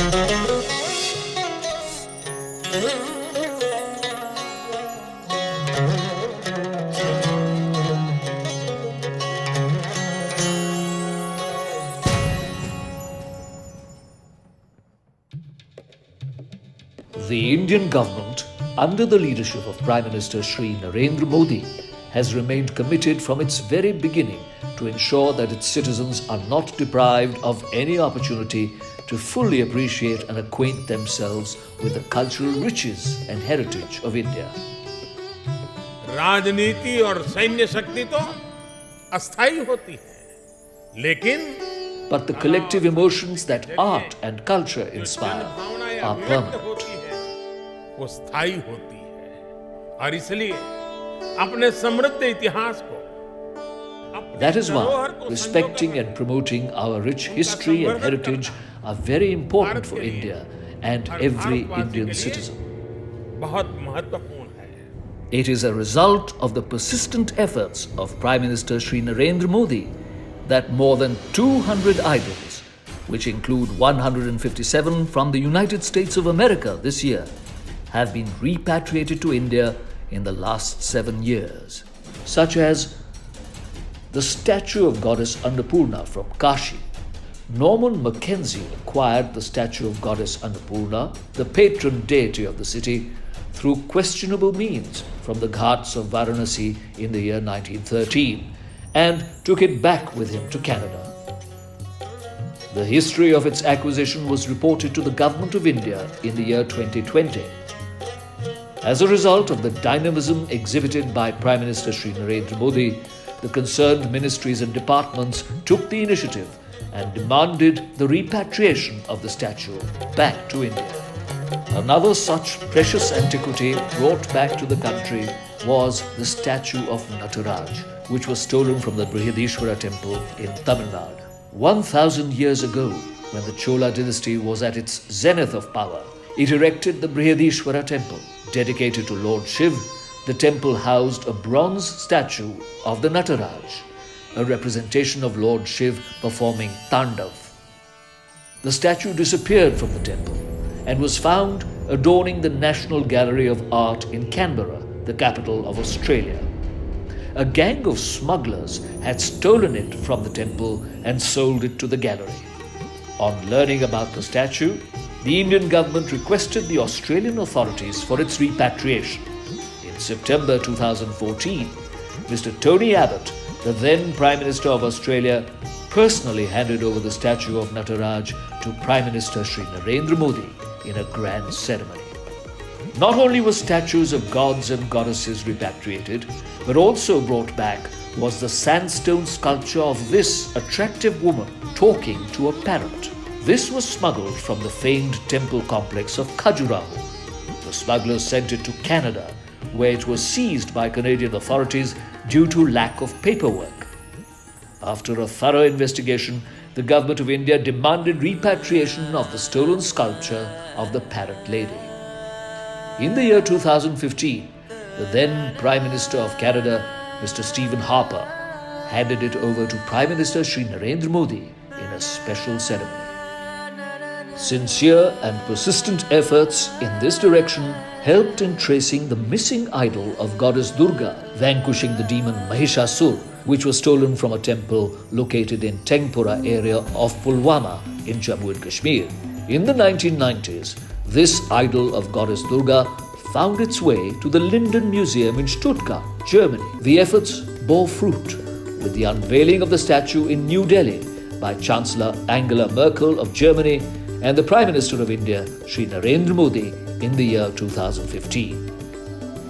The Indian government, under the leadership of Prime Minister Shri Narendra Modi, has remained committed from its very beginning to ensure that its citizens are not deprived of any opportunity to fully appreciate and acquaint themselves with the cultural riches and heritage of India. राजनीति और सैन्य शक्ति तो अस्थायी होती है, लेकिन But the collective emotions that art and culture inspire are permanent. वो स्थायी होती है और इसलिए अपने समृद्ध इतिहास को That is why respecting and promoting our rich history and heritage are very important for India and every Indian citizen. बहुत महत्वपूर्ण है. It is a result of the persistent efforts of Prime Minister Shri Narendra Modi that more than 200 idols, which include 157 from the United States of America this year, have been repatriated to India in the last 7 years, such as the statue of goddess Annapurna from Kashi. Norman Mackenzie acquired the statue of goddess Annapurna, the patron deity of the city, through questionable means from the ghats of Varanasi in the year 1913 and took it back with him to Canada. The history of its acquisition was reported to the Government of India in the year 2020. As a result of the dynamism exhibited by Prime Minister Shri Narendra Modi, the concerned ministries and departments took the initiative and demanded the repatriation of the statue back to India. Another such precious antiquity brought back to the country was the statue of Nataraj, which was stolen from the Brihadishwara temple in Tamil Nadu. 1,000 years ago, when the Chola dynasty was at its zenith of power, it erected the Brihadishwara temple. Dedicated to Lord Shiv, the temple housed a bronze statue of the Nataraj, a representation of Lord Shiv performing Tandav. The statue disappeared from the temple and was found adorning the National Gallery of Art in Canberra, the capital of Australia. A gang of smugglers had stolen it from the temple and sold it to the gallery. On learning about the statue, the Indian government requested the Australian authorities for its repatriation. In September 2014, Mr. Tony Abbott, the then Prime Minister of Australia, personally handed over the statue of Nataraj to Prime Minister Shri Narendra Modi in a grand ceremony. Not only were statues of gods and goddesses repatriated, but also brought back was the sandstone sculpture of this attractive woman talking to a parrot. This was smuggled from the famed temple complex of Khajuraho. The smugglers sent it to Canada, where it was seized by Canadian authorities due to lack of paperwork. After a thorough investigation, the Government of India demanded repatriation of the stolen sculpture of the parrot lady. In the year 2015, the then Prime Minister of Canada, Mr. Stephen Harper, handed it over to Prime Minister Shri Narendra Modi in a special ceremony. Sincere and persistent efforts in this direction helped in tracing the missing idol of goddess Durga, vanquishing the demon Mahishasur, which was stolen from a temple located in Tengpura area of Pulwama in Jammu and Kashmir. In the 1990s, this idol of goddess Durga found its way to the Linden Museum in Stuttgart, Germany. The efforts bore fruit with the unveiling of the statue in New Delhi by Chancellor Angela Merkel of Germany and the Prime Minister of India, Shri Narendra Modi, in the year 2015.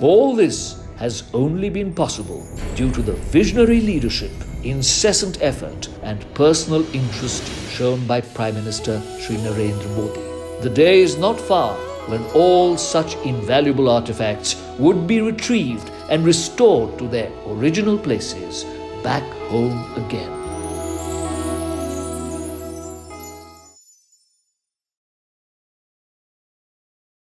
All this has only been possible due to the visionary leadership, incessant effort and personal interest shown by Prime Minister Shri Narendra Modi. The day is not far when all such invaluable artifacts would be retrieved and restored to their original places back home again.